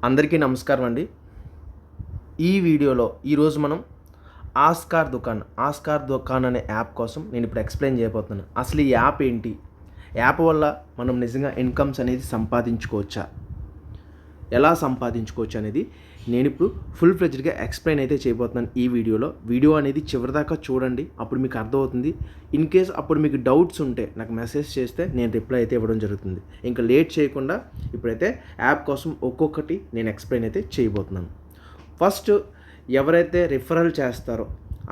అందరికీ నమస్కారం అండి. ఈ వీడియోలో ఈరోజు మనం ఆస్కార్ దుకాన్ అనే యాప్ కోసం నేను ఇప్పుడు ఎక్స్ప్లెయిన్ చేయబోతున్నాను. అసలు ఈ యాప్ ఏంటి, యాప్ వల్ల మనం నిజంగా ఇన్కమ్స్ అనేది సంపాదించుకోవచ్చా, ఎలా సంపాదించుకోవచ్చు అనేది నేను ఇప్పుడు ఫుల్ ఫ్లెడ్జ్డ్గా ఎక్స్ప్లెయిన్ అయితే చేయబోతున్నాను. ఈ వీడియో అనేది చివరిదాకా చూడండి, అప్పుడు మీకు అర్థమవుతుంది. ఇన్ కేస్ అప్పుడు మీకు డౌట్స్ ఉంటే నాకు మెసేజ్ చేస్తే నేను రిప్లై అయితే ఇవ్వడం జరుగుతుంది. ఇంకా లేట్ చేయకుండా ఇప్పుడైతే యాప్ కోసం ఒక్కొక్కటి నేను ఎక్స్ప్లెయిన్ అయితే చేయబోతున్నాను. ఫస్ట్, ఎవరైతే రిఫరల్ చేస్తారో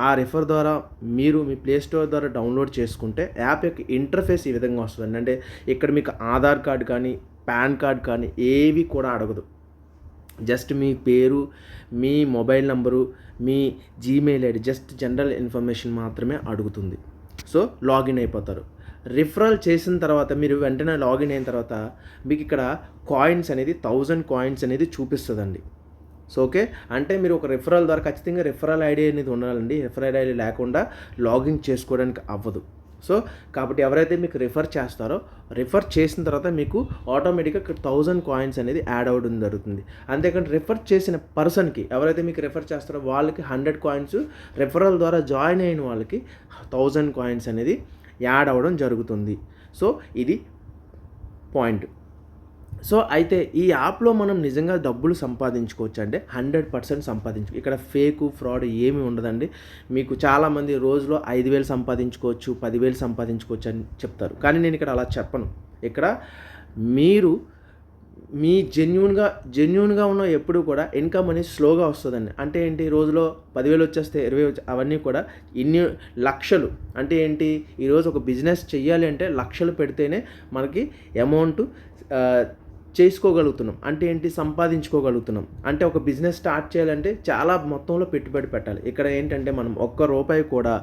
ఆ రిఫర్ ద్వారా మీరు మీ ప్లే స్టోర్ ద్వారా డౌన్లోడ్ చేసుకుంటే యాప్ యొక్క ఇంటర్ఫేస్ ఈ విధంగా వస్తుందండి. అంటే ఇక్కడ మీకు ఆధార్ కార్డు కానీ పాన్ కార్డ్ కానీ ఏవి కూడా అడగదు. జస్ట్ మీ పేరు, మీ మొబైల్ నంబరు, మీ Gmail ID, just general information మాత్రమే అడుగుతుంది. సో లాగిన్ అయిపోతారు. రిఫరల్ చేసిన తర్వాత మీరు వెంటనే లాగిన్ అయిన తర్వాత మీకు ఇక్కడ కాయిన్స్ అనేది 1000 కాయిన్స్ అనేది చూపిస్తుందండి. సో ఓకే, అంటే మీరు ఒక రిఫరల్ ద్వారా ఖచ్చితంగా రిఫరల్ ఐడి అనేది ఉండాలండి. రిఫరల్ ఐడి లేకుండా లాగిన్ చేసుకోవడానికి అవ్వదు. సో కాబట్టి ఎవరైతే మీకు రిఫర్ చేస్తారో, రిఫర్ చేసిన తర్వాత మీకు ఆటోమేటిక్గా 1000 కాయిన్స్ అనేది యాడ్ అవ్వడం జరుగుతుంది. అంతేకాని రిఫర్ చేసిన పర్సన్కి, ఎవరైతే మీకు రిఫర్ చేస్తారో వాళ్ళకి 100 కాయిన్స్, రిఫరల్ ద్వారా జాయిన్ అయిన వాళ్ళకి 1000 కాయిన్స్ అనేది యాడ్ అవ్వడం జరుగుతుంది. సో ఇది పాయింట్. సో అయితే ఈ యాప్లో మనం నిజంగా డబ్బులు సంపాదించుకోవచ్చు అంటే 100% సంపాదించు. ఇక్కడ ఫేకు, ఫ్రాడ్ ఏమీ ఉండదండి. మీకు చాలామంది రోజులో 5000 సంపాదించుకోవచ్చు, 10,000 సంపాదించుకోవచ్చు అని చెప్తారు. కానీ నేను ఇక్కడ అలా చెప్పను. ఇక్కడ మీరు మీ జెన్యూన్గా ఉన్న ఎప్పుడు కూడా ఇన్కమ్ అనేది స్లోగా వస్తుందండి. అంటే ఏంటి, రోజులో 10,000 వచ్చేస్తే 20,000 అవన్నీ కూడా ఇన్ని లక్షలు. అంటే ఏంటి, ఈరోజు ఒక బిజినెస్ చెయ్యాలి అంటే లక్షలు పెడితేనే మనకి అమౌంట్ చేసుకోగలుగుతున్నాం. అంటే ఏంటి, సంపాదించుకోగలుగుతున్నాం. అంటే ఒక బిజినెస్ స్టార్ట్ చేయాలంటే చాలా మొత్తంలో పెట్టుబడి పెట్టాలి. ఇక్కడ ఏంటంటే మనం ఒక్క రూపాయి కూడా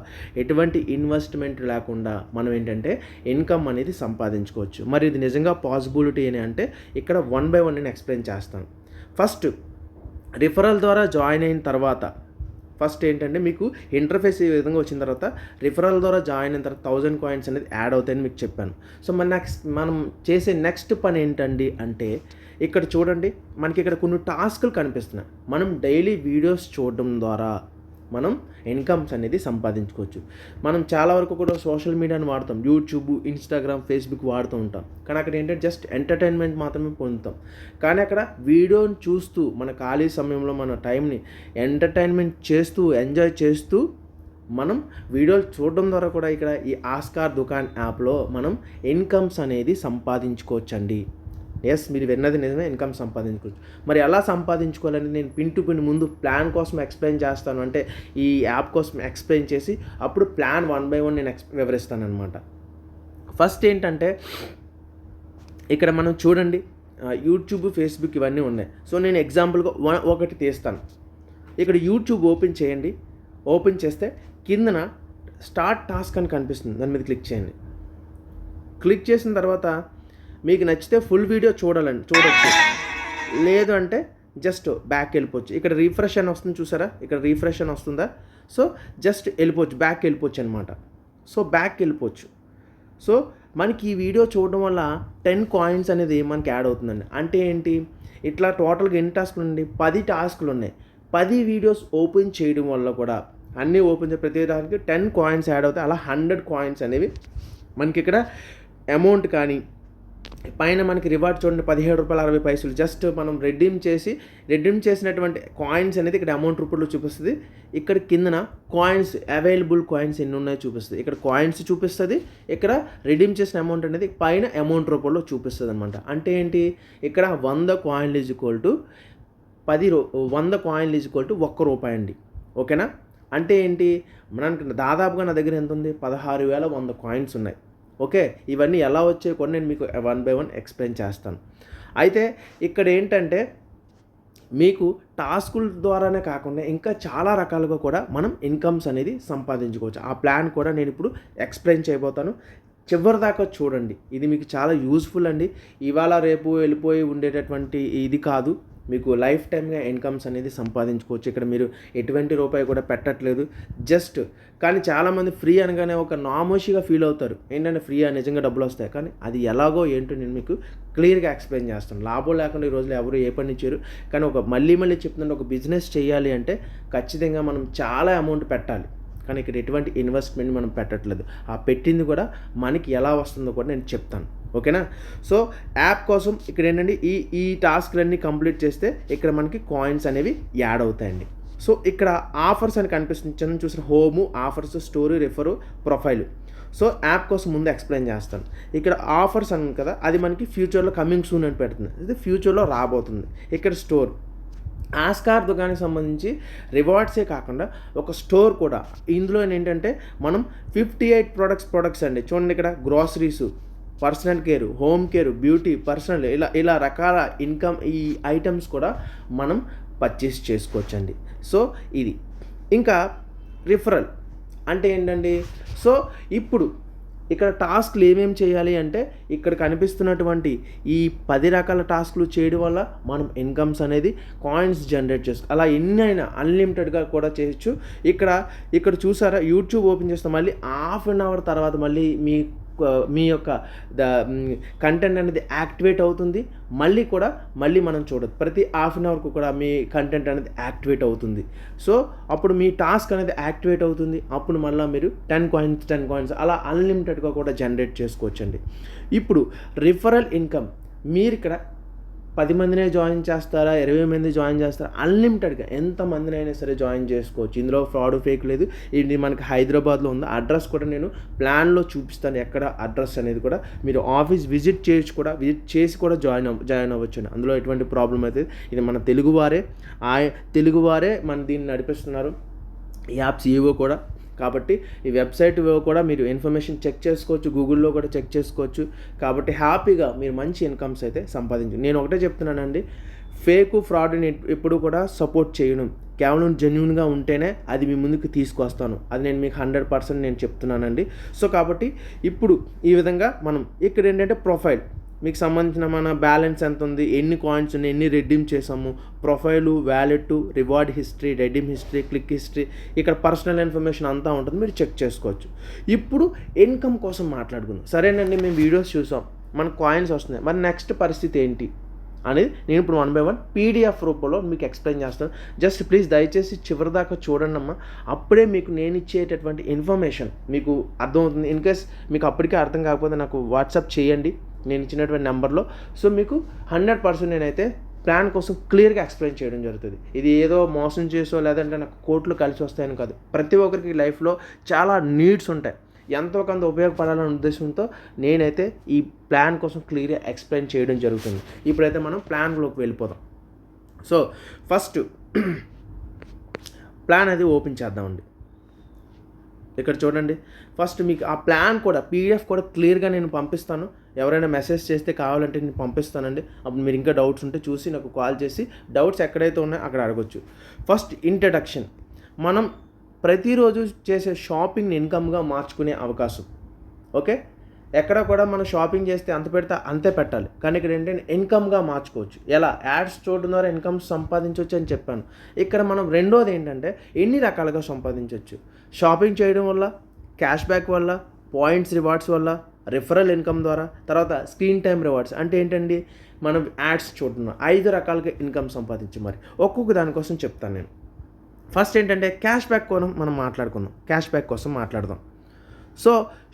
ఎటువంటి ఇన్వెస్ట్మెంట్ లేకుండా మనం ఏంటంటే ఇన్కమ్ అనేది సంపాదించుకోవచ్చు. మరి ఇది నిజంగా పాసిబిలిటీ అని అంటే ఇక్కడ 1 by 1 నేను ఎక్స్ప్లెయిన్ చేస్తాను. ఫస్ట్, రిఫరల్ ద్వారా జాయిన్ అయిన తర్వాత ఫస్ట్ ఏంటంటే మీకు ఇంటర్ఫేస్ ఈ విధంగా వచ్చిన తర్వాత రిఫరల్ ద్వారా జాయిన్ అయిన తర్వాత 1000 కాయిన్స్ అనేది యాడ్ అవుతాయని మీకు చెప్పాను. సో మనం చేసే నెక్స్ట్ పని ఏంటండి అంటే, ఇక్కడ చూడండి, మనకి ఇక్కడ కొన్ని టాస్కులు కనిపిస్తున్నాయి. మనం డైలీ వీడియోస్ చూడడం ద్వారా మనం ఇన్కమ్స్ అనేది సంపాదించుకోవచ్చు. మనం చాలా వరకు కూడా సోషల్ మీడియాని వాడతాం, యూట్యూబ్, ఇన్స్టాగ్రామ్, ఫేస్బుక్ వాడుతూ ఉంటాం. కానీ అక్కడ ఏంటంటే జస్ట్ ఎంటర్టైన్మెంట్ మాత్రమే పొందుతాం. కానీ అక్కడ వీడియోని చూస్తూ మన ఖాళీ సమయంలో మన టైంని ఎంటర్టైన్మెంట్ చేస్తూ, ఎంజాయ్ చేస్తూ మనం వీడియోలు చూడడం ద్వారా కూడా ఇక్కడ ఈ ఆస్కార్ దుకాన్ యాప్లో మనం ఇన్కమ్స్ అనేది సంపాదించుకోవచ్చండి. ఎస్, మీరు విన్నది నిజమే, ఇన్కమ్ సంపాదించుకోవచ్చు. మరి ఎలా సంపాదించుకోవాలని నేను పిన్ టు పిన్ ముందు ప్లాన్ కోసం ఎక్స్ప్లెయిన్ చేస్తాను. అంటే ఈ యాప్ కోసం ఎక్స్ప్లెయిన్ చేసి అప్పుడు ప్లాన్ 1 by 1 నేను వివరిస్తాను అనమాట. ఫస్ట్ ఏంటంటే, ఇక్కడ మనం చూడండి, యూట్యూబ్, ఫేస్బుక్ ఇవన్నీ ఉన్నాయి. సో నేను ఎగ్జాంపుల్గా ఒకటి తీస్తాను. ఇక్కడ యూట్యూబ్ ఓపెన్ చేయండి. ఓపెన్ చేస్తే కిందన స్టార్ట్ టాస్క్ అని కనిపిస్తుంది, దాని మీద క్లిక్ చేయండి. క్లిక్ చేసిన తర్వాత మీకు నచ్చితే ఫుల్ వీడియో చూడొచ్చు, లేదు అంటే జస్ట్ బ్యాక్ వెళ్ళిపోవచ్చు. ఇక్కడ రీఫ్రెష్ అని వస్తుంది, చూసారా, ఇక్కడ రీఫ్రెష్ అని వస్తుందా. సో జస్ట్ వెళ్ళిపోవచ్చు, బ్యాక్ వెళ్ళిపోవచ్చు అనమాట. సో బ్యాక్ వెళ్ళిపోవచ్చు. సో మనకి ఈ వీడియో చూడడం వల్ల 10 కాయిన్స్ అనేది మనకి యాడ్ అవుతుందండి. అంటే ఏంటి, ఇట్లా టోటల్గా ఎన్ని టాస్కులు ఉన్నాయి, 10 టాస్కులు ఉన్నాయి. 10 వీడియోస్ ఓపెన్ చేయడం వల్ల కూడా అన్నీ ఓపెన్ చేసి ప్రతి దానికి 10 కాయిన్స్ యాడ్ అవుతాయి. అలా 100 కాయిన్స్ అనేవి మనకి ఇక్కడ అమౌంట్. కానీ పైన మనకి రివార్డ్ చూడండి, ₹17.60. జస్ట్ మనం రెడీమ్ చేసినటువంటి కాయిన్స్ అనేది ఇక్కడ అమౌంట్ రూపంలో చూపిస్తుంది. ఇక్కడ కిందన కాయిన్స్, అవైలబుల్ కాయిన్స్ ఎన్ని ఉన్నాయో చూపిస్తుంది. ఇక్కడ కాయిన్స్ చూపిస్తుంది, ఇక్కడ రెడీమ్ చేసిన అమౌంట్ అనేది పైన అమౌంట్ రూపంలో చూపిస్తుంది అనమాట. అంటే ఏంటి, ఇక్కడ 100 కాయిన్లు ఈక్వల్ టు 100 కాయిన్లు ఈక్వల్ టు ₹1 అండి. ఓకేనా. అంటే ఏంటి, మనకి దాదాపుగా నా దగ్గర ఎంత ఉంది, 16,100 కాయిన్స్ ఉన్నాయి. ఓకే, ఇవన్నీ ఎలా వచ్చాయి కూడా నేను మీకు 1 by 1 ఎక్స్ప్లెయిన్ చేస్తాను. అయితే ఇక్కడ ఏంటంటే మీకు టాస్కుల ద్వారానే కాకుండా ఇంకా చాలా రకాలుగా కూడా మనం ఇన్కమ్స్ అనేది సంపాదించుకోవచ్చు. ఆ ప్లాన్ కూడా నేను ఇప్పుడు ఎక్స్ప్లెయిన్ చేయబోతాను. చివరి దాకా చూడండి, ఇది మీకు చాలా యూజ్ఫుల్ అండి. ఇవాళ రేపు వెళ్ళిపోయి ఉండేటటువంటి ఇది కాదు. మీకు లైఫ్ టైమ్గా ఇన్కమ్స్ అనేది సంపాదించుకోవచ్చు. ఇక్కడ మీరు ఎటువంటి రూపాయి కూడా పెట్టట్లేదు, జస్ట్. కానీ చాలామంది ఫ్రీ అనగానే ఒక నామోషిగా ఫీల్ అవుతారు, ఏంటంటే ఫ్రీ నిజంగా డబ్బులు వస్తాయి. కానీ అది ఎలాగో ఏంటో నేను మీకు క్లియర్గా ఎక్స్ప్లెయిన్ చేస్తాను. లాభం లేకుండా ఈ రోజులో ఎవరు ఏ పని చేయరు. కానీ మళ్ళీ చెప్తుంటే ఒక బిజినెస్ చేయాలి అంటే ఖచ్చితంగా మనం చాలా అమౌంట్ పెట్టాలి. కానీ ఇక్కడ ఎటువంటి ఇన్వెస్ట్మెంట్ మనం పెట్టట్లేదు. ఆ పెట్టింది కూడా మనకి ఎలా వస్తుందో కూడా నేను చెప్తాను, ఓకేనా? సో యాప్ కోసం ఇక్కడ ఏంటంటే ఈ టాస్క్లన్నీ కంప్లీట్ చేస్తే ఇక్కడ మనకి కాయిన్స్ అనేవి యాడ్ అవుతాయండి. సో ఇక్కడ ఆఫర్స్ అని కనిపిస్తుంది, చిన్న చూసిన home, offers, story, refer, profile. So app కోసం ముందు ఎక్స్ప్లెయిన్ చేస్తాను. ఇక్కడ ఆఫర్స్ అన్నాను కదా, అది మనకి ఫ్యూచర్లో కమింగ్ సూన్ అని పెడుతుంది, ఇది ఫ్యూచర్లో రాబోతుంది. ఇక్కడ స్టోర్, ఆస్కార్ దుకాణానికి సంబంధించి రివార్డ్సే కాకుండా ఒక స్టోర్ కూడా. ఇందులో ఏంటంటే మనం 58 ప్రొడక్ట్స్ అండి. చూడండి ఇక్కడ groceries, personal care, home care, beauty, personal, ఇలా రకాల ఇన్కమ్ ఈ ఐటమ్స్ కూడా మనం పర్చేస్ చేసుకోవచ్చండి. సో ఇది ఇంకా రిఫరల్ అంటే ఏంటండి? సో ఇప్పుడు ఇక్కడ టాస్క్లు ఏమేమి చేయాలి అంటే ఇక్కడ కనిపిస్తున్నటువంటి ఈ 10 రకాల టాస్క్లు చేయడం వల్ల మనం ఇన్కమ్స్ అనేది కాయిన్స్ జనరేట్ చేసుకో, అలా ఎన్ని అయినా అన్లిమిటెడ్గా కూడా చేయొచ్చు. ఇక్కడ చూసారా, యూట్యూబ్ ఓపెన్ చేస్తాం, మళ్ళీ హాఫ్ అన్ అవర్ తర్వాత మళ్ళీ మీ యొక్క కంటెంట్ అనేది యాక్టివేట్ అవుతుంది. మళ్ళీ మనం చూడదు, ప్రతి హాఫ్ అన్ అవర్కు కూడా మీ కంటెంట్ అనేది యాక్టివేట్ అవుతుంది. సో అప్పుడు మీ టాస్క్ అనేది యాక్టివేట్ అవుతుంది. అప్పుడు మళ్ళీ మీరు 10 కాయిన్స్ అలా అన్లిమిటెడ్గా కూడా జనరేట్ చేసుకోవచ్చండి. ఇప్పుడు రిఫరల్ ఇన్కమ్, మీరు ఇక్కడ 10 మందినే జాయిన్ చేస్తారా, 20 మంది జాయిన్ చేస్తారా, అన్లిమిటెడ్గా ఎంతమందినైనా సరే జాయిన్ చేసుకోవచ్చు. ఇందులో ఫ్రాడ్ ఫేక్ లేదు. ఇది మనకి హైదరాబాద్లో ఉంది. అడ్రస్ కూడా నేను ప్లాన్లో చూపిస్తాను, ఎక్కడ అడ్రస్ అనేది కూడా. మీరు ఆఫీస్ విజిట్ చేసి కూడా జాయిన్ అవ్వచ్చు. అందులో ఎటువంటి ప్రాబ్లం అయితే, ఇది మన తెలుగువారే మన దీన్ని నడిపిస్తున్నారు, ఈ యాప్ CEO కూడా. కాబట్టి ఈ వెబ్సైట్ కూడా మీరు ఇన్ఫర్మేషన్ చెక్ చేసుకోవచ్చు, గూగుల్లో కూడా చెక్ చేసుకోవచ్చు. కాబట్టి హ్యాపీగా మీరు మంచి ఇన్కమ్స్ అయితే సంపాదించు. నేను ఒకటే చెప్తున్నానండి, ఫేక్ ఫ్రాడ్ని ఎప్పుడు కూడా సపోర్ట్ చేయను. కేవలం జెన్యూన్గా ఉంటేనే అది మీ ముందుకు తీసుకొస్తాను. అది నేను మీకు 100% నేను చెప్తున్నానండి. సో కాబట్టి ఇప్పుడు ఈ విధంగా మనం ఇక్కడ ఏంటంటే ప్రొఫైల్, మీకు సంబంధించిన మన బ్యాలెన్స్ ఎంత ఉంది, ఎన్ని కాయిన్స్ ఉన్నాయి, ఎన్ని రెడీమ్ చేసాము, profile, wallet, reward history, redeem history, click history, ఇక్కడ పర్సనల్ ఇన్ఫర్మేషన్ అంతా ఉంటుంది, మీరు చెక్ చేసుకోవచ్చు. ఇప్పుడు ఇన్కమ్ కోసం మాట్లాడుకుందాం. సరేనండి, మేము వీడియోస్ చూసాం, మనకు కాయిన్స్ వస్తున్నాయి, మరి నెక్స్ట్ పరిస్థితి ఏంటి అనేది నేను ఇప్పుడు 1 by 1 PDF రూపంలో మీకు ఎక్స్ప్లెయిన్ చేస్తాను. జస్ట్ ప్లీజ్ దయచేసి చివరి దాకా చూడండి అమ్మా, అప్పుడే మీకు నేను ఇచ్చేటటువంటి ఇన్ఫర్మేషన్ మీకు అర్థమవుతుంది. ఇన్ కేస్ మీకు అప్పటికే అర్థం కాకపోతే నాకు వాట్సాప్ చేయండి నేను ఇచ్చినటువంటి నెంబర్లో. సో మీకు 100% నేనైతే ప్లాన్ కోసం క్లియర్గా ఎక్స్ప్లెయిన్ చేయడం జరుగుతుంది. ఇది ఏదో మోసం చేసో లేదంటే నాకు కోట్లు కలిసి వస్తాయని కాదు. ప్రతి ఒక్కరికి లైఫ్లో చాలా నీడ్స్ ఉంటాయి, ఎంతో కొంత ఉపయోగపడాలనే ఉద్దేశంతో నేనైతే ఈ ప్లాన్ కోసం క్లియర్గా ఎక్స్ప్లెయిన్ చేయడం జరుగుతుంది. ఇప్పుడైతే మనం ప్లాన్లోకి వెళ్ళిపోదాం. సో ఫస్ట్ ప్లాన్ అది ఓపెన్ చేద్దామండి. ఇక్కడ చూడండి, ఫస్ట్ మీకు ఆ ప్లాన్ కూడా PDF కూడా క్లియర్గా నేను పంపిస్తాను. ఎవరైనా మెసేజ్ చేస్తే కావాలంటే నేను పంపిస్తానండి. అప్పుడు మీరు ఇంకా డౌట్స్ ఉంటే చూసి నాకు కాల్ చేసి డౌట్స్ ఎక్కడైతే ఉన్నాయో అక్కడ అడగొచ్చు. ఫస్ట్ ఇంట్రడక్షన్, మనం ప్రతిరోజు చేసే షాపింగ్ని ఇన్కమ్గా మార్చుకునే అవకాశం. ఓకే, ఎక్కడ కూడా మనం షాపింగ్ చేస్తే అంత పెడితే అంతే పెట్టాలి, కానీ ఇక్కడ ఏంటంటే ఇన్కమ్గా మార్చుకోవచ్చు. ఎలా? యాడ్స్ చూడడం ద్వారా ఇన్కమ్ సంపాదించవచ్చు అని చెప్పాను. ఇక్కడ మనం రెండోది ఏంటంటే ఎన్ని రకాలుగా సంపాదించవచ్చు. షాపింగ్ చేయడం వల్ల, క్యాష్ బ్యాక్ వల్ల, పాయింట్స్ రివార్డ్స్ వల్ల, రిఫరల్ ఇన్కమ్ ద్వారా, తర్వాత స్క్రీన్ టైం రివార్డ్స్ అంటే ఏంటండి, మనం యాడ్స్ చూడడం, 5 రకాలుగా ఇన్కమ్ సంపాదించు. మరి ఒక్కొక్క దానికోసం చెప్తాను నేను. ఫస్ట్ ఏంటంటే క్యాష్ బ్యాక్ కోసం మనం మాట్లాడుకుందాం. క్యాష్ బ్యాక్ కోసం మాట్లాడదాం. సో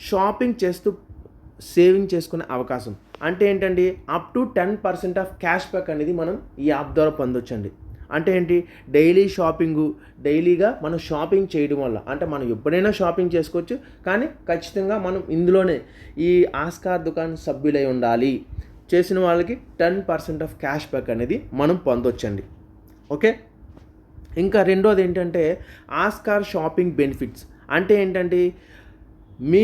షాపింగ్ చేస్తూ సేవింగ్ చేసుకునే అవకాశం అంటే ఏంటండి, up to 10% of cash back అనేది మనం ఈ యాప్ ద్వారా పొందొచ్చండి. అంటే ఏంటి, డైలీగా మనం షాపింగ్ చేయడం వల్ల, అంటే మనం ఎప్పుడైనా షాపింగ్ చేసుకోవచ్చు, కానీ ఖచ్చితంగా మనం ఇందులోనే ఈ ఆస్కార్ దుకాణం సభ్యులై ఉండాలి. చేసిన వాళ్ళకి 10% ఆఫ్ క్యాష్ బ్యాక్ అనేది మనం పొందొచ్చండి. ఓకే, ఇంకా రెండోది ఏంటంటే ఆస్కార్ షాపింగ్ బెనిఫిట్స్ అంటే ఏంటంటే మీ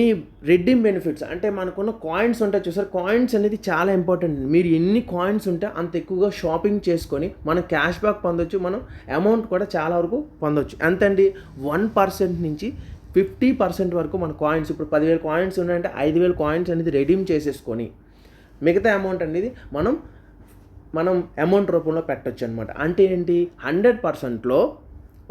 రెడ్డింగ్ బెనిఫిట్స్, అంటే మనకున్న కాయిన్స్ ఉంటాయి చూసారు, కాయిన్స్ అనేది చాలా ఇంపార్టెంట్. మీరు ఎన్ని కాయిన్స్ ఉంటే అంత ఎక్కువగా షాపింగ్ చేసుకొని మనం క్యాష్ బ్యాక్ పొందొచ్చు, మనం అమౌంట్ కూడా చాలా వరకు పొందొచ్చు. ఎంతండి, 1% నుంచి 50% వరకు మన కాయిన్స్, ఇప్పుడు 10,000 కాయిన్స్ ఉన్నాయంటే 5,000 కాయిన్స్ అనేది రెడీమ్ చేసేసుకొని మిగతా అమౌంట్ అనేది మనం మనం అమౌంట్ రూపంలో పెట్టొచ్చు అనమాట. అంటే ఏంటి, 100%లో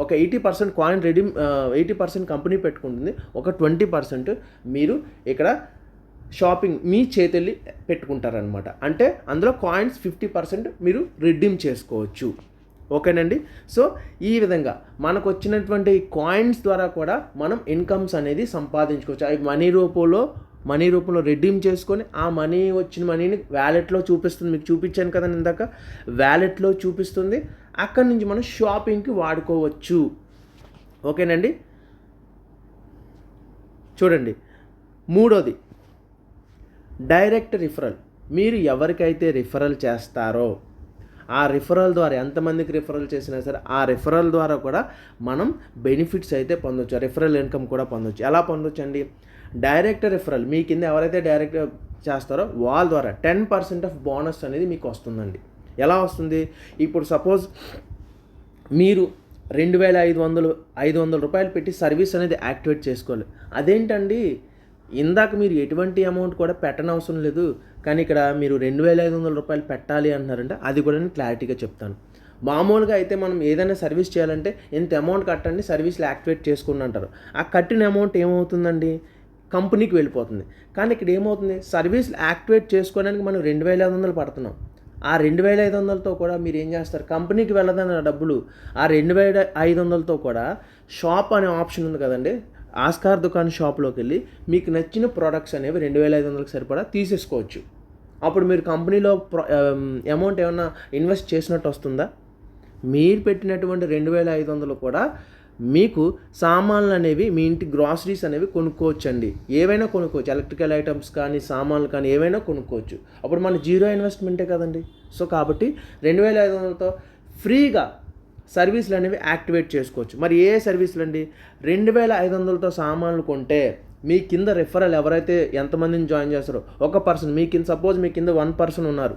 ఒక 80% కాయిన్ రెడీమ్ 80% కంపెనీ పెట్టుకుంటుంది, ఒక 20% మీరు ఇక్కడ షాపింగ్ మీ చేతెళ్ళి పెట్టుకుంటారనమాట. అంటే అందులో కాయిన్స్ 50% మీరు రిడీమ్ చేసుకోవచ్చు. ఓకేనండి. సో ఈ విధంగా మనకు వచ్చినటువంటి కాయిన్స్ ద్వారా కూడా మనం ఇన్కమ్స్ అనేది సంపాదించుకోవచ్చు. అవి మనీ రూపంలో రిడీమ్ చేసుకొని ఆ వచ్చిన మనీని వ్యాలెట్లో చూపిస్తుంది. మీకు చూపించాను కదండి ఇందాక, వ్యాలెట్లో చూపిస్తుంది. అక్కడి నుంచి మనం షాపింగ్కి వాడుకోవచ్చు. ఓకేనండి. చూడండి, మూడోది డైరెక్ట్ రిఫరల్. మీరు ఎవరికైతే రిఫరల్ చేస్తారో ఆ రిఫరల్ ద్వారా, ఎంతమందికి రిఫరల్ చేసినా సరే ఆ రిఫరల్ ద్వారా కూడా మనం బెనిఫిట్స్ అయితే పొందొచ్చు, రిఫరల్ ఇన్కమ్ కూడా పొందొచ్చు. ఎలా పొందొచ్చు అండి, డైరెక్ట్ రిఫరల్ మీ కింద ఎవరైతే డైరెక్ట్ చేస్తారో వాళ్ళ ద్వారా 10% ఆఫ్ బోనస్ అనేది మీకు వస్తుందండి. ఎలా వస్తుంది, ఇప్పుడు సపోజ్ మీరు 2,500 రూపాయలు పెట్టి సర్వీస్ అనేది యాక్టివేట్ చేసుకోవాలి. అదేంటండి, ఇందాక మీరు ఎటువంటి అమౌంట్ కూడా పెట్టనవసరం లేదు, కానీ ఇక్కడ మీరు 2,500 రూపాయలు పెట్టాలి అంటున్నారంటే అది కూడా నేను క్లారిటీగా చెప్తాను. మామూలుగా అయితే మనం ఏదైనా సర్వీస్ చేయాలంటే ఇంత అమౌంట్ కట్టండి సర్వీస్లు యాక్టివేట్ చేసుకుని అంటారు. ఆ కట్టిన అమౌంట్ ఏమవుతుందండి, కంపెనీకి వెళ్ళిపోతుంది. కానీ ఇక్కడ ఏమవుతుంది, సర్వీస్లు యాక్టివేట్ చేసుకోవడానికి మనం 2,500 పడుతున్నాం. ఆ 2,500తో కూడా మీరు ఏం చేస్తారు, కంపెనీకి వెళ్ళదన్న డబ్బులు ఆ 2,500తో కూడా షాప్ అనే ఆప్షన్ ఉంది కదండి, ఆస్కార్ దుకాన్ షాప్లోకి వెళ్ళి మీకు నచ్చిన ప్రోడక్ట్స్ అనేవి 2,500కి సరిపడా తీసేసుకోవచ్చు. అప్పుడు మీరు కంపెనీలో అమౌంట్ ఏమన్నా ఇన్వెస్ట్ చేసినట్టు వస్తుందా, మీరు పెట్టినటువంటి 2,500 కూడా మీకు సామాన్లు అనేవి, మీ ఇంటి గ్రాసరీస్ అనేవి కొనుక్కోవచ్చండి. ఏవైనా కొనుక్కోవచ్చు, ఎలక్ట్రికల్ ఐటమ్స్ కానీ సామాన్లు కానీ ఏవైనా కొనుక్కోవచ్చు. అప్పుడు మన జీరో ఇన్వెస్ట్మెంటే కదండి. సో కాబట్టి 2,500తో ఫ్రీగా సర్వీసులు అనేవి యాక్టివేట్ చేసుకోవచ్చు. మరి ఏ సర్వీసులు అండి, 2,500తో సామాన్లు కొంటే మీ కింద రిఫరల్ ఎవరైతే ఎంతమందిని జాయిన్ చేస్తారో ఒక పర్సన్, మీ కింద సపోజ్ మీ కింద 1 పర్సన్ ఉన్నారు,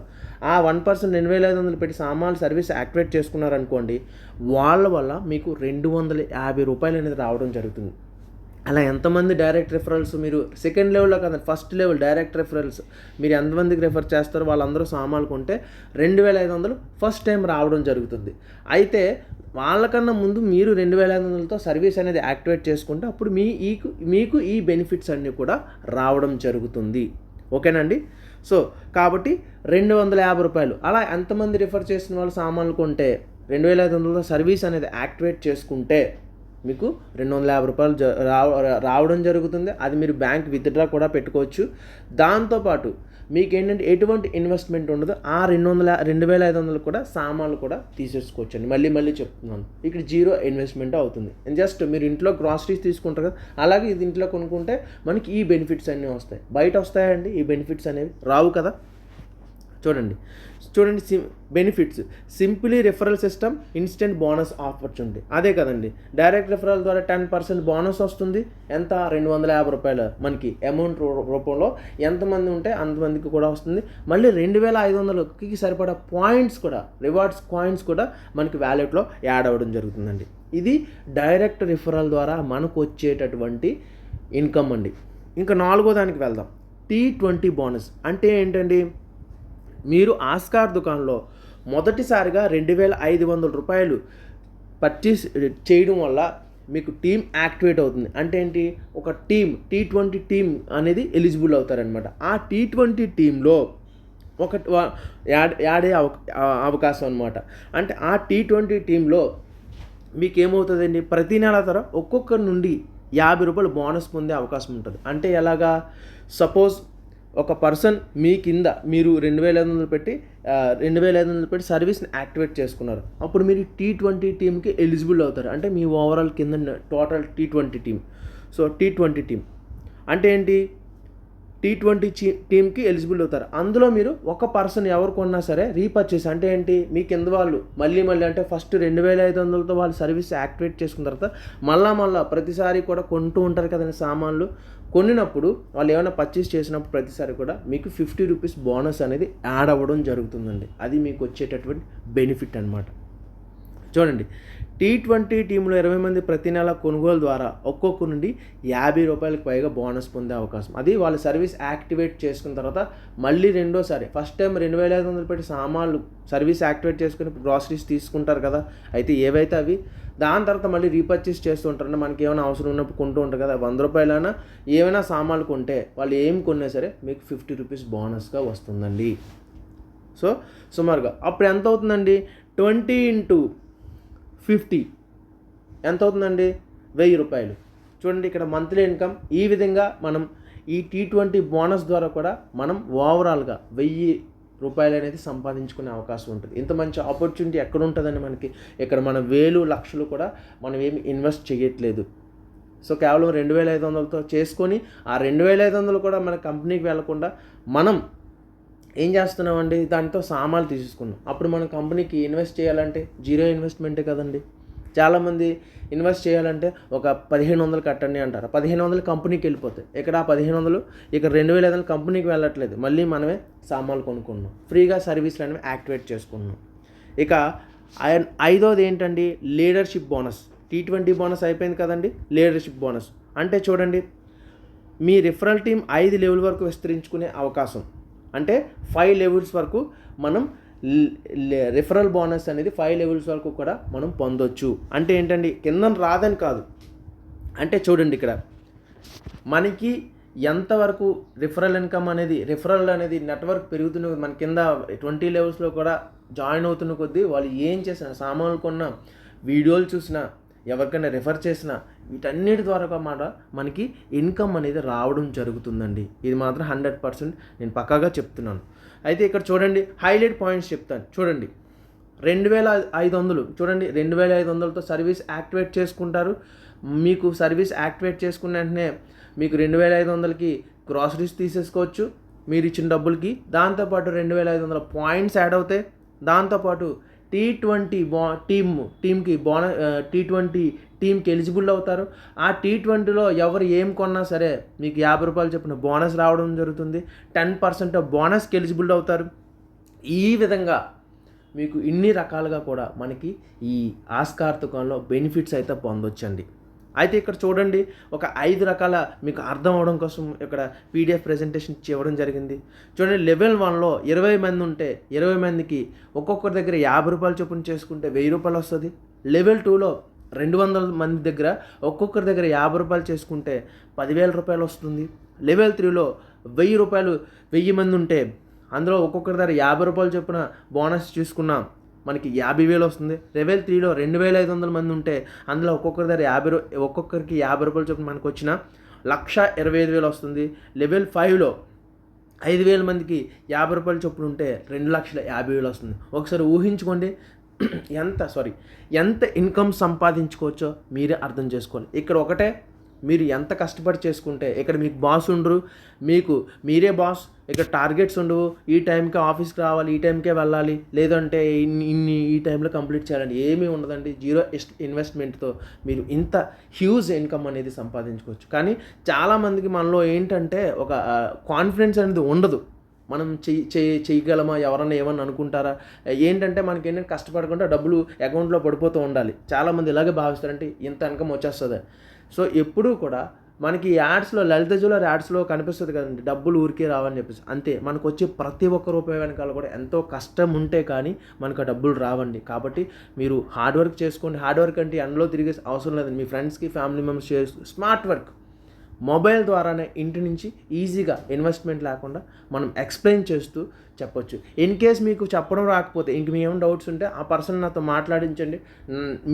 ఆ 1 పర్సన్ 2,500 పెట్టి సామాన్లు సర్వీస్ యాక్టివేట్ చేసుకున్నారనుకోండి, వాళ్ళ వల్ల మీకు 250 రూపాయలు అనేది రావడం జరుగుతుంది. అలా ఎంతమంది డైరెక్ట్ రిఫరల్స్, మీరు సెకండ్ లెవెల్లో కదండి, ఫస్ట్ లెవెల్ డైరెక్ట్ రిఫరల్స్ మీరు ఎంతమందికి రిఫర్ చేస్తారో వాళ్ళందరూ సామాన్లు కొంటే 2,500 ఫస్ట్ టైం రావడం జరుగుతుంది. అయితే వాళ్ళకన్నా ముందు మీరు 2,500తో సర్వీస్ అనేది యాక్టివేట్ చేసుకుంటే అప్పుడు మీకు ఈ బెనిఫిట్స్ అన్నీ కూడా రావడం జరుగుతుంది. ఓకేనండి. సో కాబట్టి 250 రూపాయలు అలా ఎంతమంది రిఫర్ చేసిన వాళ్ళు సామాన్లు కొంటే 2,500తో సర్వీస్ అనేది యాక్టివేట్ చేసుకుంటే మీకు 250 రూపాయలు రావడం జరుగుతుంది. అది మీరు బ్యాంక్ విత్డ్రా కూడా పెట్టుకోవచ్చు. దాంతోపాటు మీకు ఏంటంటే ఎటువంటి ఇన్వెస్ట్మెంట్ ఉండదు. ఆ 2,500 కూడా సామాన్లు కూడా తీసేసుకోవచ్చు అండి. మళ్ళీ చెప్తున్నాను, ఇక్కడ జీరో ఇన్వెస్ట్మెంట్ అవుతుంది. జస్ట్ మీరు ఇంట్లో గ్రాసరీస్ తీసుకుంటారు కదా, అలాగే ఇది ఇంట్లో కొనుక్కుంటే మనకి ఈ బెనిఫిట్స్ అన్నీ వస్తాయి. బయట వస్తాయండి ఈ బెనిఫిట్స్ అనేవి, రావు కదా. చూడండి benefits, simply referral system, instant bonus opportunity. అదే కదండి, డైరెక్ట్ రిఫరల్ ద్వారా 10% బోనస్ వస్తుంది. ఎంత, 250 రూపాయలు మనకి అమౌంట్ రూపంలో ఎంతమంది ఉంటే అంతమందికి కూడా వస్తుంది. మళ్ళీ 2,500కి సరిపడా పాయింట్స్ కూడా, రివార్డ్స్ కాయిన్స్ కూడా మనకి వ్యాలెట్లో యాడ్ అవ్వడం జరుగుతుందండి. ఇది డైరెక్ట్ రిఫరల్ ద్వారా మనకు వచ్చేటటువంటి ఇన్కమ్ అండి. ఇంకా 4వ దానికి వెళ్దాం, T20 బోనస్. అంటే ఏంటండి, మీరు ఆస్కార్ దుకాన్లో మొదటిసారిగా 2,500 రూపాయలు పర్చేస్ చేయడం వల్ల మీకు టీమ్ యాక్టివేట్ అవుతుంది. అంటే ఏంటి, ఒక T20 టీమ్ అనేది ఎలిజిబుల్ అవుతారనమాట. ఆ T20 టీంలో ఒక యాడ్ అయ్యే అవకాశం అనమాట. అంటే ఆ T20 టీంలో మీకు ఏమవుతుందండి, ప్రతి నెల తర ఒక్కొక్కరి నుండి 50 రూపాయలు బోనస్ పొందే అవకాశం ఉంటుంది. అంటే ఎలాగా, సపోజ్ ఒక పర్సన్ మీ కింద మీరు 2,500 పెట్టి సర్వీస్ని యాక్టివేట్ చేసుకున్నారు. అప్పుడు మీరు T20 టీమ్కి ఎలిజిబుల్ అవుతారు. అంటే మీ ఓవరాల్ కింద total T20 team. So T20 team అంటే ఏంటి, T20 టీమ్కి ఎలిజిబుల్ అవుతారు. అందులో మీరు ఒక పర్సన్ ఎవరు కొన్నా సరే రీపర్చేస్, అంటే ఏంటి, మీ కింద వాళ్ళు మళ్ళీ అంటే ఫస్ట్ 2,500తో వాళ్ళు సర్వీస్ యాక్టివేట్ చేసుకున్న తర్వాత మళ్ళా ప్రతిసారి కూడా కొంటూ ఉంటారు కదండి సామాన్లు. కొనినప్పుడు వాళ్ళు ఏమైనా పర్చేస్ చేసినప్పుడు ప్రతిసారి కూడా మీకు 50 రూపీస్ బోనస్ అనేది యాడ్ అవ్వడం జరుగుతుందండి. అది మీకు వచ్చేటటువంటి బెనిఫిట్ అనమాట. చూడండి, T20 టీంలో 20 మంది ప్రతి నెల కొనుగోలు ద్వారా ఒక్కొక్క నుండి ₹50 పైగా బోనస్ పొందే అవకాశం. అది వాళ్ళ సర్వీస్ యాక్టివేట్ చేసుకున్న తర్వాత మళ్ళీ రెండోసారి, ఫస్ట్ టైం 2500 పెట్టి సామాన్లు సర్వీస్ యాక్టివేట్ చేసుకుని గ్రాసరీస్ తీసుకుంటారు కదా, అయితే ఏవైతే అవి దాని తర్వాత మళ్ళీ రీపర్చేస్ చేస్తూ ఉంటారు. అంటే మనకి ఏమైనా అవసరం ఉన్నప్పుడు కొంటూ ఉంటారు కదా, ₹100 ఏమైనా సామాన్లు కొంటే వాళ్ళు ఏం కొన్నా సరే మీకు ₹50 బోనస్గా వస్తుందండి. సో సుమారుగా అప్పుడు ఎంత అవుతుందండి, 20 × 50 ఎంత అవుతుందండి, ₹1000. చూడండి ఇక్కడ మంత్లీ ఇన్కమ్ ఈ విధంగా మనం ఈ T20 బోనస్ ద్వారా కూడా మనం ఓవరాల్గా ₹1000 అనేది సంపాదించుకునే అవకాశం ఉంటుంది. ఇంత మంచి ఆపర్చునిటీ ఎక్కడ ఉంటుందండి మనకి? ఇక్కడ మన వేలు లక్షలు కూడా మనం ఏమి ఇన్వెస్ట్ చేయట్లేదు. సో కేవలం 2500తో చేసుకొని ఆ 2500 కూడా మన కంపెనీకి వెళ్లకుండా మనం ఏం చేస్తున్నామండి, దాంతో సామాన్లు తీసుకున్నాం. అప్పుడు మన కంపెనీకి ఇన్వెస్ట్ చేయాలంటే జీరో ఇన్వెస్ట్మెంటే కదండి. చాలామంది ఇన్వెస్ట్ చేయాలంటే ఒక 1500 కట్టండి అంటారు. 1500 కంపెనీకి వెళ్ళిపోతాయి. ఇక్కడ ఆ 1500 ఇక్కడ 2500 కంపెనీకి వెళ్ళట్లేదు, మళ్ళీ మనమే సామాన్లు కొనుక్కున్నాం, ఫ్రీగా సర్వీస్లు అనేవి యాక్టివేట్ చేసుకున్నాం. ఇక ఐదోది ఏంటండి, లీడర్షిప్ బోనస్. T20 బోనస్ అయిపోయింది కదండి, లీడర్షిప్ బోనస్ అంటే చూడండి, మీ రిఫరల్ టీం 5 లెవెల్ వరకు విస్తరించుకునే అవకాశం. అంటే 5 లెవెల్స్ వరకు మనం రిఫరల్ బోనస్ అనేది 5 లెవెల్స్ వరకు కూడా మనం పొందొచ్చు. అంటే ఏంటండి, కింద రాదని కాదు. అంటే చూడండి ఇక్కడ మనకి ఎంతవరకు రిఫరల్ ఇన్కమ్ అనేది, రిఫరల్ అనేది నెట్వర్క్ పెరుగుతున్న మన కింద 20 లెవెల్స్లో కూడా జాయిన్ అవుతున్న కొద్దీ వాళ్ళు ఏం చేసినా, సామాన్లు కొన్నా, వీడియోలు చూసినా, ఎవరికైనా రిఫర్ చేసినా, వీటన్నిటి ద్వారా మాట మనకి ఇన్కమ్ అనేది రావడం జరుగుతుందండి. ఇది మాత్రం 100% నేను పక్కాగా చెప్తున్నాను. అయితే ఇక్కడ చూడండి, హైలైట్ పాయింట్స్ చెప్తాను. చూడండి, 2500 చూడండి, 2500తో సర్వీస్ యాక్టివేట్ చేసుకుంటారు. మీకు సర్వీస్ యాక్టివేట్ చేసుకున్న వెంటనే మీకు 2500కి గ్రాసరీస్ తీసేసుకోవచ్చు మీరు ఇచ్చిన డబ్బులకి. దాంతోపాటు 2500 పాయింట్స్ యాడ్ అవుతాయి. దాంతోపాటు T20 టీంకి ఎలిజిబుల్ అవుతారు. ఆ T20లో ఎవరు ఏం కొన్నా సరే మీకు ₹50 చొప్పున బోనస్ రావడం జరుగుతుంది. 10% బోనస్కి ఎలిజిబుల్ అవుతారు. ఈ విధంగా మీకు ఇన్ని రకాలుగా కూడా మనకి ఈ ఆస్కార్ దుకాణంలో బెనిఫిట్స్ అయితే పొందొచ్చండి. అయితే ఇక్కడ చూడండి, ఒక 5 రకాల మీకు అర్థం అవడం కోసం ఇక్కడ PDF ప్రెజెంటేషన్ ఇవ్వడం జరిగింది. చూడండి, లెవెల్ 1లో 20 మంది ఉంటే 20 మందికి ఒక్కొక్కరి దగ్గర ₹50 చొప్పున చేసుకుంటే ₹1000 వస్తుంది. లెవెల్ 2లో 200 మంది దగ్గర ఒక్కొక్కరి దగ్గర ₹50 చేసుకుంటే ₹10,000 వస్తుంది. లెవెల్ 3లో ₹1000 మంది ఉంటే అందులో ఒక్కొక్కరి దగ్గర ₹50 చొప్పున బోనస్ చూసుకున్నాం, మనకి 50,000 వస్తుంది. లెవెల్ 3లో 2500 మంది ఉంటే అందులో ఒక్కొక్కరి దగ్గర ఒక్కొక్కరికి ₹50 చొప్పున మనకు వచ్చిన 1,25,000 వస్తుంది. లెవెల్ 5లో 5,000 మందికి ₹50 చొప్పున ఉంటే 2,50,000 వస్తుంది. ఒకసారి ఊహించుకోండి ఎంత ఇన్కమ్ సంపాదించుకోవచ్చో మీరే అర్థం చేసుకోండి. ఇక్కడ ఒకటే, మీరు ఎంత కష్టపడి చేసుకుంటే ఇక్కడ మీకు బాస్ ఉండరు, మీరే బాస్. ఇక్కడ టార్గెట్స్ ఉండవు, ఈ టైంకి ఆఫీస్కి రావాలి, ఈ టైంకే వెళ్ళాలి, లేదంటే ఈ టైంలో కంప్లీట్ చేయాలని ఏమీ ఉండదండి. జీరో ఇన్వెస్ట్మెంట్తో మీరు ఇంత హ్యూజ్ ఇన్కమ్ అనేది సంపాదించుకోవచ్చు. కానీ చాలామందికి మనలో ఏంటంటే ఒక కాన్ఫిడెన్స్ అనేది ఉండదు. మనం చేయగలమా, ఎవరన్నా ఏమన్నా అనుకుంటారా, ఏంటంటే మనకి ఏంటంటే కష్టపడకుండా డబ్బులు అకౌంట్లో పడిపోతూ ఉండాలి. చాలామంది ఇలాగే భావిస్తారంటే ఇంత ఇన్కమ్ వచ్చేస్తుంది. సో ఎప్పుడూ కూడా మనకి యాడ్స్లో, లలిత జ్యువెలరీ యాడ్స్లో కనిపిస్తుంది కదండి, డబ్బులు ఊరికే రావని చెప్పేసి. అంతే, మనకు వచ్చే ప్రతి ఒక్క రూపాయి వెనకాల కూడా ఎంతో కష్టం ఉంటే కానీ మనకు ఆ డబ్బులు రావండి. కాబట్టి మీరు హార్డ్ వర్క్ చేసుకోండి. హార్డ్ వర్క్ అంటే ఎండలో తిరిగే అవసరం లేదండి. మీ ఫ్రెండ్స్కి, family members smart work, mobile ద్వారానే ఇంటి నుంచి ఈజీగా ఇన్వెస్ట్మెంట్ లేకుండా మనం ఎక్స్ప్లెయిన్ చేస్తూ చెప్పొచ్చు. ఇన్ కేస్ మీకు చెప్పడం రాకపోతే, ఇంక మీ ఏమైనా డౌట్స్ ఉంటే ఆ పర్సన్ నాతో మాట్లాడించండి,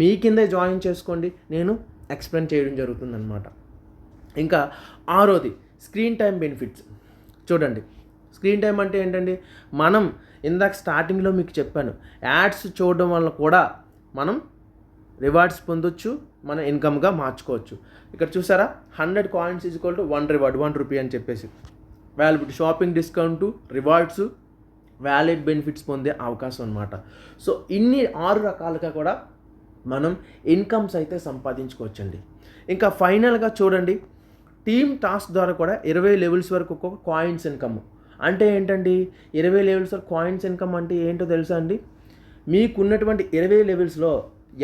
మీ కిందే జాయిన్ చేసుకోండి, నేను ఎక్స్ప్లెయిన్ చేయడం జరుగుతుందన్నమాట. ఇంకా 6వది స్క్రీన్ టైం బెనిఫిట్స్. చూడండి, స్క్రీన్ టైం అంటే ఏంటండి, మనం ఇందాక స్టార్టింగ్లో మీకు చెప్పాను, యాడ్స్ చూడడం వల్ల కూడా మనం రివార్డ్స్ పొందొచ్చు, మన ఇన్కమ్గా మార్చుకోవచ్చు. ఇక్కడ చూసారా, 100 కాయిన్స్ = 1 రివార్డ్, ₹1 అని చెప్పేసి validity, shopping discount, rewards, valid benefits పొందే అవకాశం అనమాట. సో ఇన్ని 6 రకాలుగా కూడా మనం ఇన్కమ్స్ అయితే సంపాదించుకోవచ్చండి. ఇంకా ఫైనల్గా చూడండి, టీమ్ టాస్క్ ద్వారా కూడా 20 లెవెల్స్ వరకు ఒక్కొక్క కాయిన్స్ ఇన్కమ్. అంటే ఏంటండి, 20 లెవెల్స్ వరకు కాయిన్స్ ఇన్కమ్ అంటే ఏంటో తెలుసా అండి? మీకున్నటువంటి 20 లెవెల్స్లో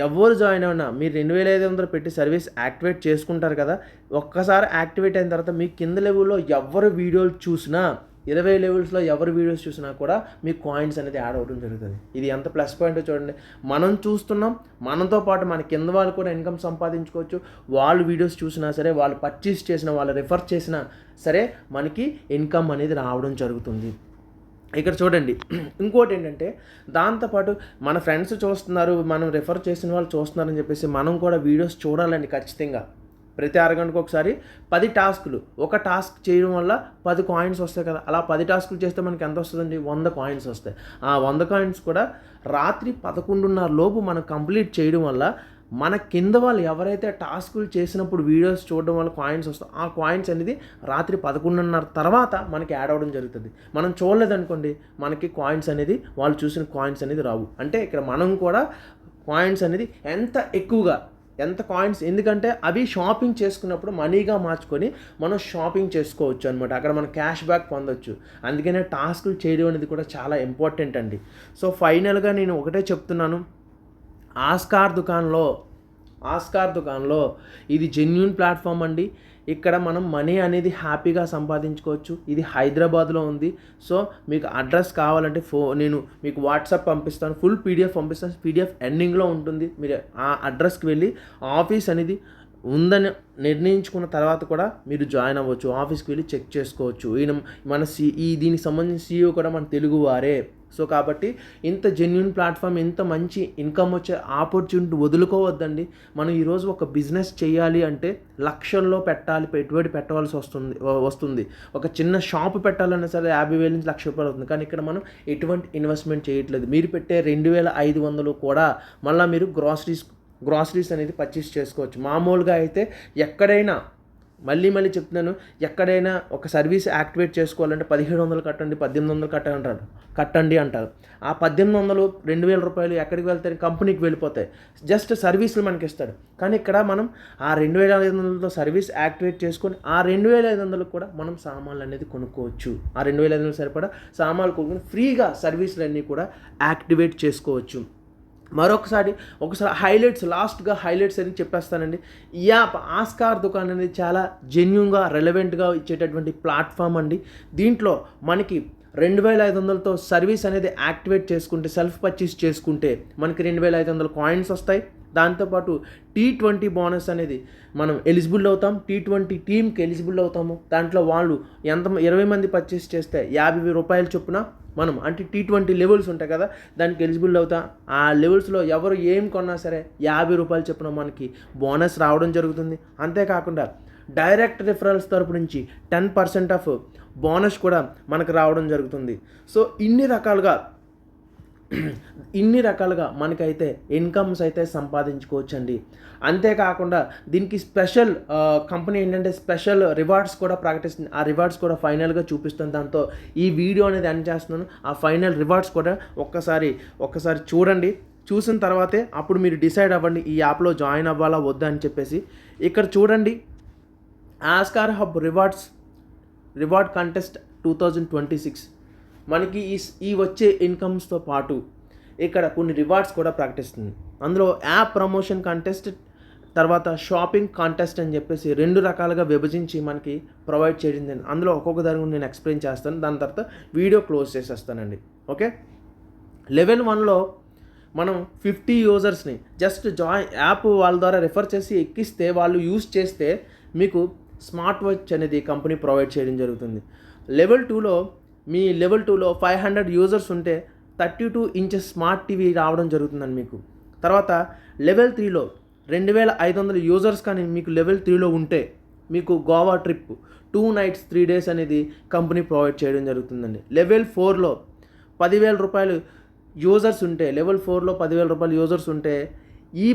ఎవరు జాయిన్ అయినా మీరు 2500 పెట్టి సర్వీస్ యాక్టివేట్ చేసుకుంటారు కదా, ఒక్కసారి యాక్టివేట్ అయిన తర్వాత మీ కింద లెవెల్లో ఎవరు వీడియోలు చూసినా 20 లెవెల్స్లో ఎవరు వీడియోస్ చూసినా కూడా మీకు కాయిన్స్ అనేది యాడ్ అవ్వడం జరుగుతుంది. ఇది ఎంత ప్లస్ పాయింట్ చూడండి. మనం చూస్తున్నాం, మనతో పాటు మన కింద వాళ్ళు కూడా ఇన్కమ్ సంపాదించుకోవచ్చు. వాళ్ళు వీడియోస్ చూసినా సరే, వాళ్ళు పర్చేస్ చేసినా, వాళ్ళు రిఫర్ చేసినా సరే మనకి ఇన్కమ్ అనేది రావడం జరుగుతుంది. ఇక్కడ చూడండి, ఇంకోటి ఏంటంటే దాంతోపాటు మన ఫ్రెండ్స్ చూస్తున్నారు, మనం రిఫర్ చేసిన వాళ్ళు చూస్తున్నారని చెప్పేసి మనం కూడా వీడియోస్ చూడాలండి ఖచ్చితంగా. ప్రతి అరగంటకు ఒకసారి 10 టాస్కులు, ఒక టాస్క్ చేయడం వల్ల 10 కాయిన్స్ వస్తాయి కదా, అలా 10 టాస్కులు చేస్తే మనకి ఎంత వస్తుందండి? 100 కాయిన్స్ వస్తాయి. ఆ 100 కాయిన్స్ కూడా రాత్రి 11:30 లోపు మనం కంప్లీట్ చేయడం వల్ల మన కింద వాళ్ళు ఎవరైతే టాస్కులు చేసినప్పుడు వీడియోస్ చూడడం వల్ల కాయిన్స్ వస్తాయి, ఆ కాయిన్స్ అనేది రాత్రి 11:30 తర్వాత మనకి యాడ్ అవ్వడం జరుగుతుంది. మనం చూడలేదనుకోండి, మనకి కాయిన్స్ అనేది, వాళ్ళు చూసిన కాయిన్స్ అనేది రావు. అంటే ఇక్కడ మనం కూడా కాయిన్స్ అనేది ఎంత కాయిన్స్, ఎందుకంటే అవి షాపింగ్ చేసుకున్నప్పుడు మనీగా మార్చుకొని మనం షాపింగ్ చేసుకోవచ్చు అనమాట. అక్కడ మనం క్యాష్ బ్యాక్ పొందొచ్చు. అందుకనే టాస్కులు చేయడం అనేది కూడా చాలా ఇంపార్టెంట్ అండి. సో ఫైనల్గా నేను ఒకటే చెప్తున్నాను, ఆస్కార్ దుకాన్లో ఇది జెన్యూన్ ప్లాట్ఫామ్ అండి. ఇక్కడ మనం మనీ అనేది హ్యాపీగా సంపాదించుకోవచ్చు. ఇది హైదరాబాద్లో ఉంది. సో మీకు అడ్రస్ కావాలంటే నేను మీకు వాట్సాప్ పంపిస్తాను, ఫుల్ పీడిఎఫ్ పంపిస్తాను. పీడిఎఫ్ ఎండింగ్లో ఉంటుంది. మీరు ఆ అడ్రస్కి వెళ్ళి ఆఫీస్ అనేది ఉందని నిర్ణయించుకున్న తర్వాత కూడా మీరు జాయిన్ అవ్వచ్చు. ఆఫీస్కి వెళ్ళి చెక్ చేసుకోవచ్చు. మన దీనికి సంబంధించిన CEO కూడా మన తెలుగువారే. సో కాబట్టి ఇంత జెన్యూన్ ప్లాట్ఫామ్, ఇంత మంచి ఇన్కమ్ వచ్చే ఆపర్చునిటీ వదులుకోవద్దండి. మనం ఈరోజు ఒక బిజినెస్ చేయాలి అంటే లక్షల్లో పెట్టుబడి పెట్టవలసి వస్తుంది. ఒక చిన్న షాపు పెట్టాలన్నా సరే 50,000 నుంచి ₹1,00,000 అవుతుంది. కానీ ఇక్కడ మనం ఎటువంటి ఇన్వెస్ట్మెంట్ చేయట్లేదు. మీరు పెట్టే 2,500 కూడా మళ్ళీ మీరు గ్రాసరీస్ అనేది పర్చేస్ చేసుకోవచ్చు. మామూలుగా అయితే ఎక్కడైనా, మళ్ళీ చెప్తున్నాను, ఎక్కడైనా ఒక సర్వీస్ యాక్టివేట్ చేసుకోవాలంటే 1,700 కట్టండి, 1,800 కట్టండి అంటారు. ఆ 1,800, ₹2,000 ఎక్కడికి వెళ్తాయి? కంపెనీకి వెళ్ళిపోతాయి. జస్ట్ సర్వీసులు మనకి ఇస్తాడు. కానీ ఇక్కడ మనం ఆ 2,500తో సర్వీస్ యాక్టివేట్ చేసుకొని ఆ 2,500 కూడా మనం సామాన్లు అనేది కొనుక్కోవచ్చు. ఆ 2,500 సరిపడా సామాన్లు కొనుక్కొని ఫ్రీగా సర్వీసులు అన్నీ కూడా యాక్టివేట్ చేసుకోవచ్చు. ఒకసారి లాస్ట్గా హైలైట్స్ అని చెప్పేస్తానండి. ఈ యాప్ ఆస్కార్ దుకాన్ అనేది చాలా జెన్యూన్గా, రెలవెంట్గా ఇచ్చేటటువంటి ప్లాట్ఫామ్ అండి. దీంట్లో మనకి 2,500తో సర్వీస్ అనేది యాక్టివేట్ చేసుకుంటే, సెల్ఫ్ పర్చేస్ చేసుకుంటే మనకి 2,500 కాయిన్స్ వస్తాయి. దాంతోపాటు T20 బోనస్ అనేది మనం ఎలిజిబుల్ అవుతాం. T20 టీమ్కి ఎలిజిబుల్ అవుతాము. దాంట్లో వాళ్ళు 20 మంది పర్చేస్ చేస్తే ₹50 చొప్పున మనం, అంటే T20 లెవెల్స్ ఉంటాయి కదా, దానికి ఎలిజిబుల్ అవుతాం. ఆ లెవెల్స్లో ఎవరు ఏం కొన్నా సరే ₹50 చొప్పున మనకి బోనస్ రావడం జరుగుతుంది. అంతేకాకుండా డైరెక్ట్ రిఫరల్స్ తరపు నుంచి 10% ఆఫ్ బోనస్ కూడా మనకు రావడం జరుగుతుంది. సో ఇన్ని రకాలుగా మనకైతే ఇన్కమ్స్ అయితే సంపాదించుకోవచ్చండి. అంతేకాకుండా దీనికి స్పెషల్ కంపెనీ ఏంటంటే స్పెషల్ రివార్డ్స్ కూడా ప్రకటిస్తుంది. ఆ రివార్డ్స్ కూడా ఫైనల్గా చూపిస్తాను. దాంతో ఈ వీడియో అనేది ఎండ్ చేస్తున్నాను. ఆ ఫైనల్ రివార్డ్స్ కూడా ఒక్కసారి చూడండి. చూసిన తర్వాతే అప్పుడు మీరు డిసైడ్ అవ్వండి ఈ యాప్లో జాయిన్ అవ్వాలా వద్దా అని చెప్పేసి. ఇక్కడ చూడండి, ఆస్కార్ హబ్ రివార్డ్ కంటెస్ట్ 2026 మనకి ఈ వచ్చే ఇన్కమ్స్తో పాటు ఇక్కడ కొన్ని రివార్డ్స్ కూడా ప్రకటిస్తుంది. అందులో యాప్ ప్రమోషన్ కంటెస్ట్, తర్వాత షాపింగ్ కాంటెస్ట్ అని చెప్పేసి 2 రకాలుగా విభజించి మనకి ప్రొవైడ్ చేయడం. అందులో ఒక్కొక్క దాని నేను ఎక్స్ప్లెయిన్ చేస్తాను. దాని తర్వాత వీడియో క్లోజ్ చేసేస్తానండి. ఓకే, లెవెల్ 1లో మనం 50 యూజర్స్ని జస్ట్ యాప్ వాళ్ళ ద్వారా రిఫర్ చేసి ఎక్కిస్తే, వాళ్ళు యూజ్ చేస్తే మీకు స్మార్ట్ వాచ్ అనేది కంపెనీ ప్రొవైడ్ చేయడం జరుగుతుంది. లెవెల్ 2లో 500 యూజర్స్ ఉంటే 32 ఇంచెస్ స్మార్ట్ టీవీ రావడం జరుగుతుందండి మీకు. తర్వాత లెవెల్ 3లో 2,500 యూజర్స్ కానీ మీకు లెవెల్ 3లో ఉంటే మీకు గోవా ట్రిప్ 2 nights 3 days అనేది కంపెనీ ప్రొవైడ్ చేయడం జరుగుతుందండి. లెవెల్ 4లో ₹10,000 యూజర్స్ ఉంటే, యూజర్స్ ఉంటే ఈ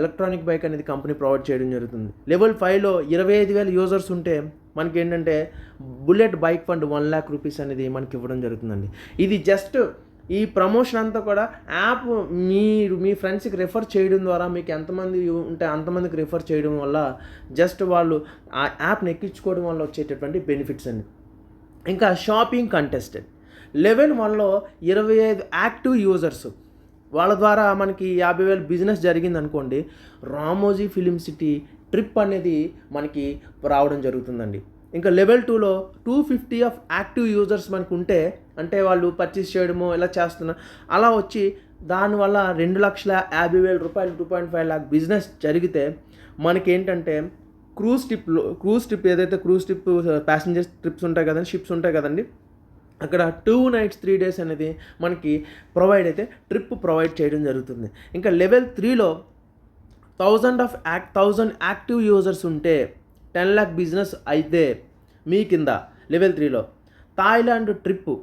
ఎలక్ట్రానిక్ బైక్ అనేది కంపెనీ ప్రొవైడ్ చేయడం జరుగుతుంది. లెవెల్ 5లో 25,000 యూజర్స్ ఉంటే మనకి ఏంటంటే బుల్లెట్ బైక్ ఫండ్ ₹1,00,000 అనేది మనకి ఇవ్వడం జరుగుతుందండి. ఇది జస్ట్ ఈ ప్రమోషన్ అంతా కూడా యాప్ మీరు మీ ఫ్రెండ్స్కి రిఫర్ చేయడం ద్వారా, మీకు ఎంతమంది ఉంటే అంతమందికి రిఫర్ చేయడం వల్ల, జస్ట్ వాళ్ళు ఆ యాప్ని ఎక్కించుకోవడం వల్ల వచ్చేటటువంటి బెనిఫిట్స్ అండి. ఇంకా షాపింగ్ కంటెస్టెడ్ లెవెల్ 1లో 25 యాక్టివ్ యూజర్స్, వాళ్ళ ద్వారా మనకి 50,000 బిజినెస్ జరిగిందనుకోండి, రామోజీ ఫిలిం సిటీ ట్రిప్ అనేది మనకి రావడం జరుగుతుందండి. ఇంకా లెవెల్ 2లో 250 ఆఫ్ యాక్టివ్ యూజర్స్ మనకు ఉంటే, అంటే వాళ్ళు పర్చేస్ చేయడమో ఇలా చేస్తున్నారు, అలా వచ్చి దానివల్ల 2,50,000 రూపాయలు 2.5 lakh బిజినెస్ జరిగితే మనకేంటంటే క్రూజ్ ట్రిప్ ఏదైతే క్రూజ్ ట్రిప్ ప్యాసింజర్స్ ట్రిప్స్ ఉంటాయి కదండి, షిప్స్ ఉంటాయి కదండి, అక్కడ 2 nights 3 days అనేది మనకి ట్రిప్ ప్రొవైడ్ చేయడం జరుగుతుంది. ఇంకా లెవెల్ 3లో 1000 యాక్టివ్ యూజర్స్ ఉంటే 10 lakh బిజినెస్ అయితే మీ కింద లెవెల్ 3లో థాయిలాండ్ ట్రిప్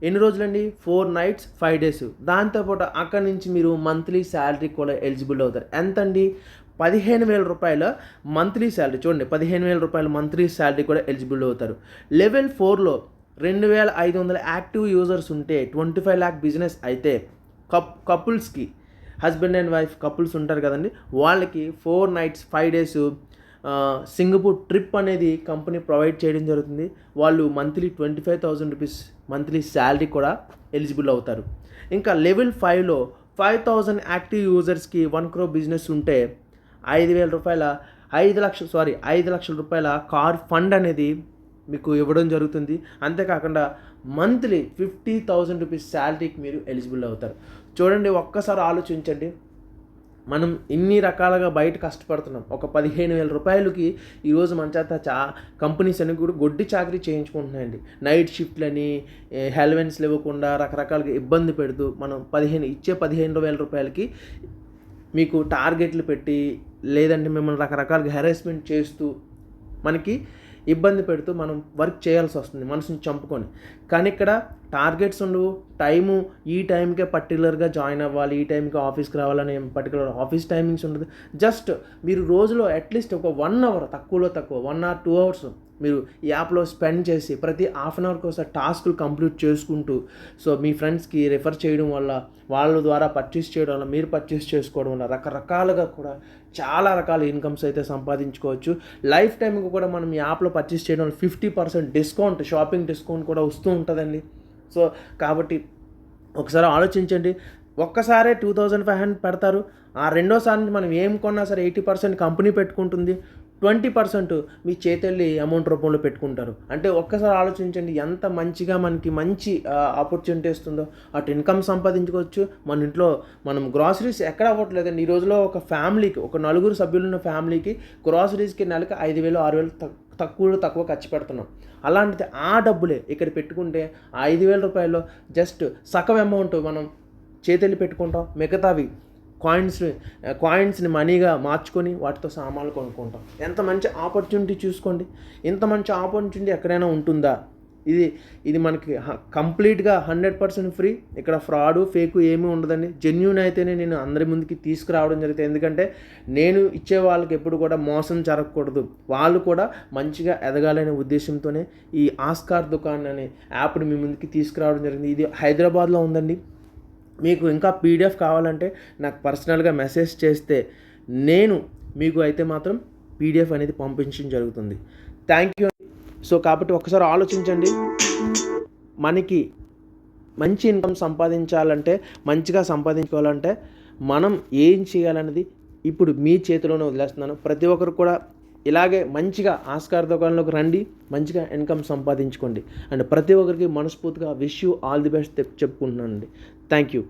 ఎన్ని రోజులండి, 4 nights 5 days. దాంతోపాటు అక్కడి నుంచి మీరు మంత్లీ శాలరీ కూడా ఎలిజిబుల్ అవుతారు. ఎంతండి, 15,000 రూపాయల మంత్లీ శాలరీ. చూడండి, 15,000 రూపాయల మంత్లీ శాలరీ కూడా ఎలిజిబుల్ అవుతారు. లెవెల్ 4లో 2,500 యాక్టివ్ యూజర్స్ ఉంటే 25 lakh బిజినెస్ అయితే కపుల్స్కి, హస్బెండ్ అండ్ వైఫ్ కపుల్స్ ఉంటారు కదండి, వాళ్ళకి 4 nights 5 days సింగపూర్ ట్రిప్ అనేది కంపెనీ ప్రొవైడ్ చేయడం జరుగుతుంది. వాళ్ళు మంత్లీ 25,000 రూపీస్ మంత్లీ శాలరీ కూడా ఎలిజిబుల్ అవుతారు. ఇంకా లెవెల్ 5లో 5,000 యాక్టివ్ యూజర్స్కి 1 crore బిజినెస్ ఉంటే 5,000 రూపాయల 5 లక్షల రూపాయల కార్ ఫండ్ అనేది మీకు ఇవ్వడం జరుగుతుంది. అంతేకాకుండా మంత్లీ 50,000 రూపీస్ శాలరీకి మీరు ఎలిజిబుల్ అవుతారు. చూడండి, ఒక్కసారి ఆలోచించండి, మనం ఇన్ని రకాలుగా బయట కష్టపడుతున్నాం. ఒక 15,000 రూపాయలకి ఈరోజు మన చేత కంపెనీస్ అన్ని కూడా గొడ్డి చాకరీ చేయించుకుంటున్నాయండి. నైట్ షిఫ్ట్లని, హెల్వెన్స్లు ఇవ్వకుండా రకరకాలుగా ఇబ్బంది పెడుతూ మనం 15,000 రూపాయలకి మీకు టార్గెట్లు పెట్టి, లేదంటే మిమ్మల్ని రకరకాలుగా హెరాస్మెంట్ చేస్తూ మనకి ఇబ్బంది పెడుతూ మనం వర్క్ చేయాల్సి వస్తుంది మనసుని చంపుకొని. కానీ ఇక్కడ టార్గెట్స్ ఉండవు, ఈ టైంకే పర్టికులర్గా జాయిన్ అవ్వాలి, ఈ టైంకి ఆఫీస్కి రావాలని పర్టికులర్ ఆఫీస్ టైమింగ్స్ ఉండదు. జస్ట్ మీరు రోజులో అట్లీస్ట్ ఒక 1 hour, తక్కువలో తక్కువ 1 or 2 hours మీరు ఈ యాప్లో స్పెండ్ చేసి ప్రతి హాఫ్ అన్ అవర్కి ఒకసారి టాస్కులు కంప్లీట్ చేసుకుంటూ, సో మీ ఫ్రెండ్స్కి రెఫర్ చేయడం వల్ల, వాళ్ళ ద్వారా పర్చేస్ చేయడం వల్ల, మీరు పర్చేస్ చేసుకోవడం వల్ల రకరకాలుగా కూడా చాలా రకాల ఇన్కమ్స్ అయితే సంపాదించుకోవచ్చు. లైఫ్ టైంకి కూడా మనం ఈ యాప్లో పర్చేస్ చేయడం వల్ల 50% డిస్కౌంట్, షాపింగ్ డిస్కౌంట్ కూడా వస్తూ ఉంటుందండి. సో కాబట్టి ఒకసారి ఆలోచించండి. ఒక్కసారే 2,500 పెడతారు, ఆ రెండోసారి మనం ఏం కొన్నా సరే 80% కంపెనీ పెట్టుకుంటుంది, 20% మీ చేతెళ్ళి అమౌంట్ రూపంలో పెట్టుకుంటారు. అంటే ఒక్కసారి ఆలోచించండి, ఎంత మంచిగా మనకి మంచి ఆపర్చునిటీ ఇస్తుందో. అటు ఇన్కమ్ సంపాదించుకోవచ్చు, మన ఇంట్లో మనం గ్రాసరీస్ ఎక్కడ అవ్వట్లేదండి. ఈ రోజులో ఒక ఫ్యామిలీకి, ఒక 4 సభ్యులున్న ఫ్యామిలీకి గ్రాసరీస్కి నెలకి 5,000 6,000 తక్కువ ఖర్చు పెడుతున్నాం. అలాంటిది ఆ డబ్బులే ఇక్కడ పెట్టుకుంటే 5,000 రూపాయల్లో జస్ట్ సగం అమౌంట్ మనం చేతెళ్ళి పెట్టుకుంటాం, మిగతావి కాయిన్స్ని మనీగా మార్చుకొని వాటితో సామాన్లు కొనుక్కుంటాం. ఎంత మంచి ఆపర్చునిటీ చూసుకోండి. ఇంత మంచి ఆపర్చునిటీ ఎక్కడైనా ఉంటుందా? ఇది మనకి కంప్లీట్గా 100% ఫ్రీ. ఇక్కడ ఫ్రాడు, ఫేకు ఏమీ ఉండదండి. జెన్యూన్ అయితేనే నేను అందరి ముందుకి తీసుకురావడం జరుగుతుంది. ఎందుకంటే నేను ఇచ్చే వాళ్ళకి ఎప్పుడు కూడా మోసం జరగకూడదు, వాళ్ళు కూడా మంచిగా ఎదగాలనే ఉద్దేశంతోనే ఈ ఆస్కార్ దుకాన్ అనే యాప్ని మీ ముందుకి తీసుకురావడం జరిగింది. ఇది హైదరాబాద్లో ఉందండి. మీకు ఇంకా పీడిఎఫ్ కావాలంటే నాకు పర్సనల్గా మెసేజ్ చేస్తే నేను మీకు అయితే మాత్రం పీడిఎఫ్ అనేది పంపించడం జరుగుతుంది. Thank you. సో కాబట్టి ఒకసారి ఆలోచించండి, మనకి మంచి ఇన్కమ్ సంపాదించాలంటే, మంచిగా సంపాదించుకోవాలంటే మనం ఏం చేయాలనేది ఇప్పుడు మీ చేతిలోనే వదిలేస్తున్నాను. ప్రతి ఒక్కరు కూడా ఇలాగే మంచిగా ఆస్కార్ దుకాణంలోకి రండి, మంచిగా ఇన్కమ్ సంపాదించుకోండి. అండ్ ప్రతి ఒక్కరికి మనస్ఫూర్తిగా wish you all the best చెప్పుకుంటున్నానండి. Thank you.